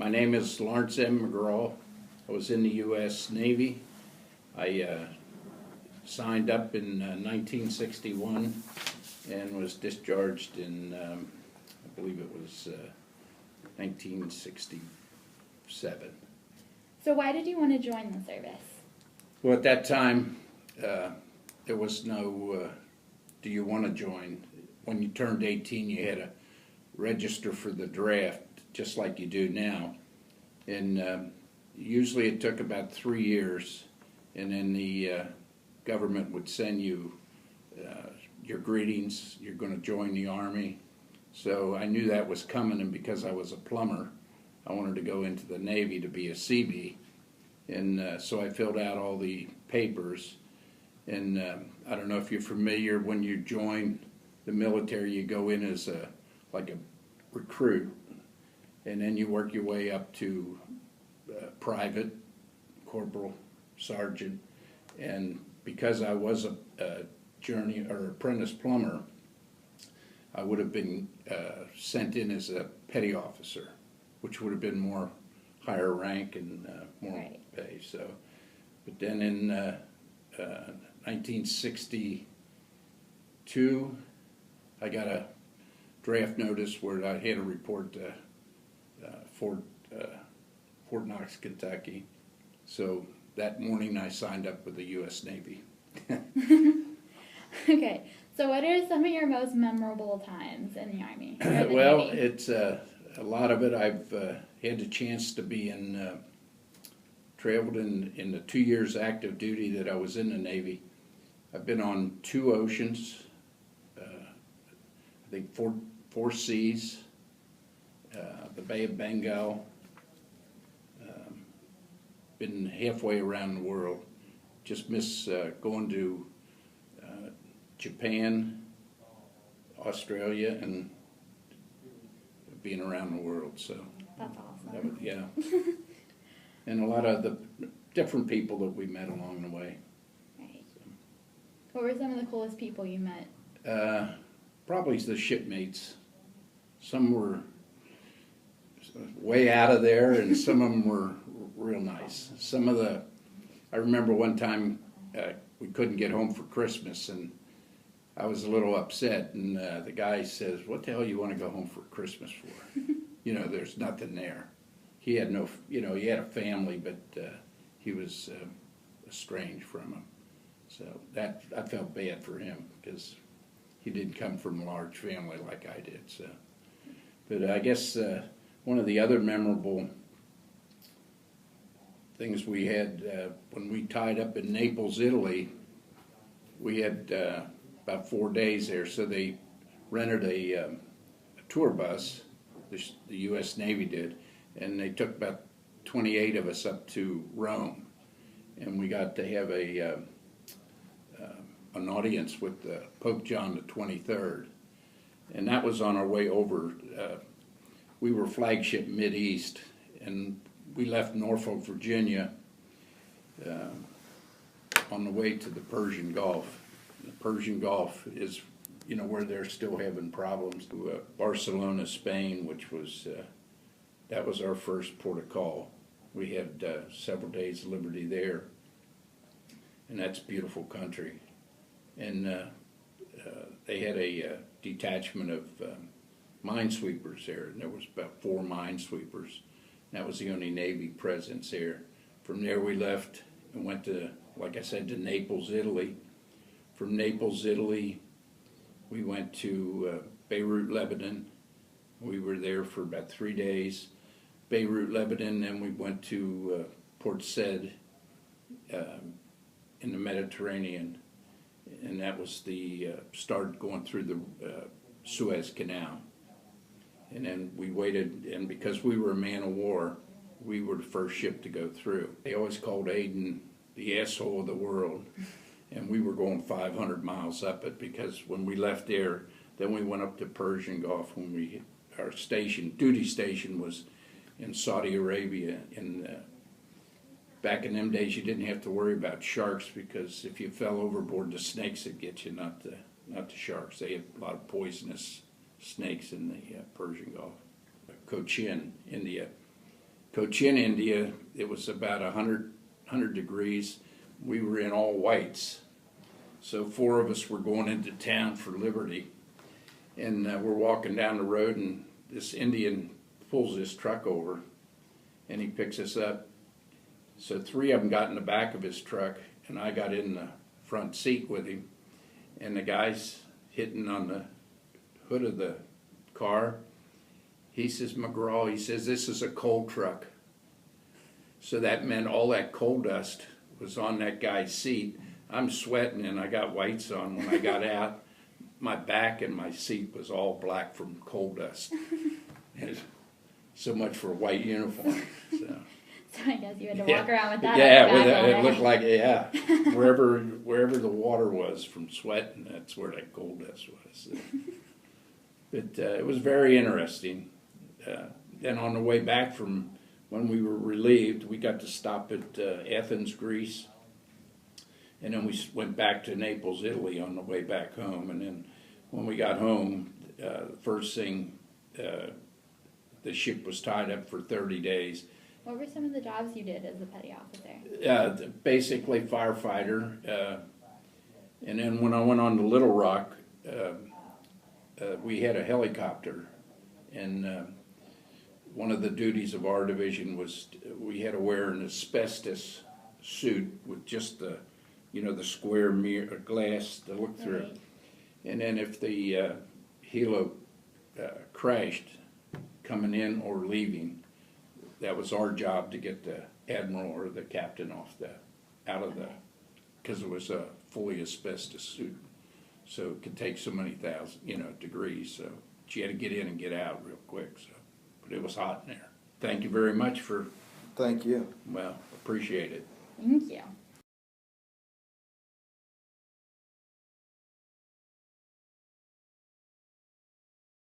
My name is Lawrence M. Mcgraw. I was in the U.S. Navy. I signed up in 1961 and was discharged in, I believe it was 1967. So why did you want to join the service? Well, at that time, there was no, do you want to join? When you turned 18, you had to register for the draft, just like you do now. And usually it took about 3 years, and then the government would send you your greetings, you're going to join the Army. So I knew that was coming, and because I was a plumber, I wanted to go into the Navy to be a CB. And so I filled out all the papers. And I don't know if you're familiar, when you join the military, you go in as like a recruit, and then you work your way up to private, corporal, sergeant. And because I was a journey or apprentice plumber, I would have been sent in as a petty officer, which would have been more higher rank and more pay. So, but then in 1962, I got a draft notice where I had to report to Fort Knox, Kentucky. So that morning I signed up with the U.S. Navy. Okay, so what are some of your most memorable times in the Army? Well, Navy? it's a lot of it. I've had the chance to be traveled in the 2 years active duty that I was in the Navy. I've been on 2 oceans, I think four seas, the Bay of Bengal, been halfway around the world. Just miss going to Japan, Australia, and being around the world. So That's awesome. yeah. And a lot of the different people that we met along the way. Right. So. What were some of the coolest people you met? Probably the shipmates. Some were way out of there, and some of them were real nice. I remember one time we couldn't get home for Christmas, and I was a little upset, and the guy says, "What the hell you want to go home for Christmas for? You know, there's nothing there." He had no, he had a family, but he was estranged from him. So that, I felt bad for him, because he didn't come from a large family like I did. So, but I guess one of the other memorable things we had when we tied up in Naples, Italy, we had about 4 days there. So they rented a tour bus, the U.S. Navy did, and they took about 28 of us up to Rome, and we got to have an audience with Pope John the 23rd, and that was on our way over. We were flagship Mideast, and we left Norfolk, Virginia, on the way to the Persian Gulf. The Persian Gulf is, where they're still having problems. Barcelona, Spain, which was that was our first port of call. We had several days of liberty there, and that's a beautiful country. And they had a detachment of minesweepers there, and there was about 4 minesweepers. That was the only Navy presence there. From there we left and went to, like I said, to Naples, Italy. From Naples, Italy, we went to Beirut, Lebanon. We were there for about 3 days. Beirut, Lebanon, then we went to Port Said in the Mediterranean, and that was the start going through the Suez Canal. And then we waited, and because we were a man of war, we were the first ship to go through. They always called Aden the asshole of the world, and we were going 500 miles up it, because when we left there, then we went up to Persian Gulf. When our duty station was in Saudi Arabia. And back in them days, you didn't have to worry about sharks, because if you fell overboard, the snakes would get you, not the sharks. They had a lot of poisonous snakes in the Persian Gulf. Cochin, India. Cochin, India. It was about 100 degrees. We were in all whites. So 4 of us were going into town for Liberty. And we're walking down the road, and this Indian pulls his truck over, and he picks us up. So 3 of them got in the back of his truck, and I got in the front seat with him. And the guy's hitting on the hood of the car. He says, "Mcgraw," he says, "this is a coal truck." So that meant all that coal dust was on that guy's seat. I'm sweating, and I got whites on. When I got out, my back and my seat was all black from coal dust. So much for a white uniform. So I guess you had to walk around with that. Yeah, on your back all it day. looked like wherever the water was from sweating, that's where that coal dust was. But it was very interesting. Then on the way back from when we were relieved, we got to stop at Athens, Greece. And then we went back to Naples, Italy on the way back home. And then when we got home, the first thing, the ship was tied up for 30 days. What were some of the jobs you did as a petty officer? Basically firefighter. And then when I went on to Little Rock, we had a helicopter. And one of the duties of our division was we had to wear an asbestos suit with just the square mirror glass to look through. Right. And then if the helo crashed coming in or leaving, that was our job to get the admiral or the captain out of the, because it was a fully asbestos suit. So it could take so many thousand, degrees. So she had to get in and get out real quick. So, but it was hot in there. Thank you very much for, Thank you. well, appreciate it. Thank you.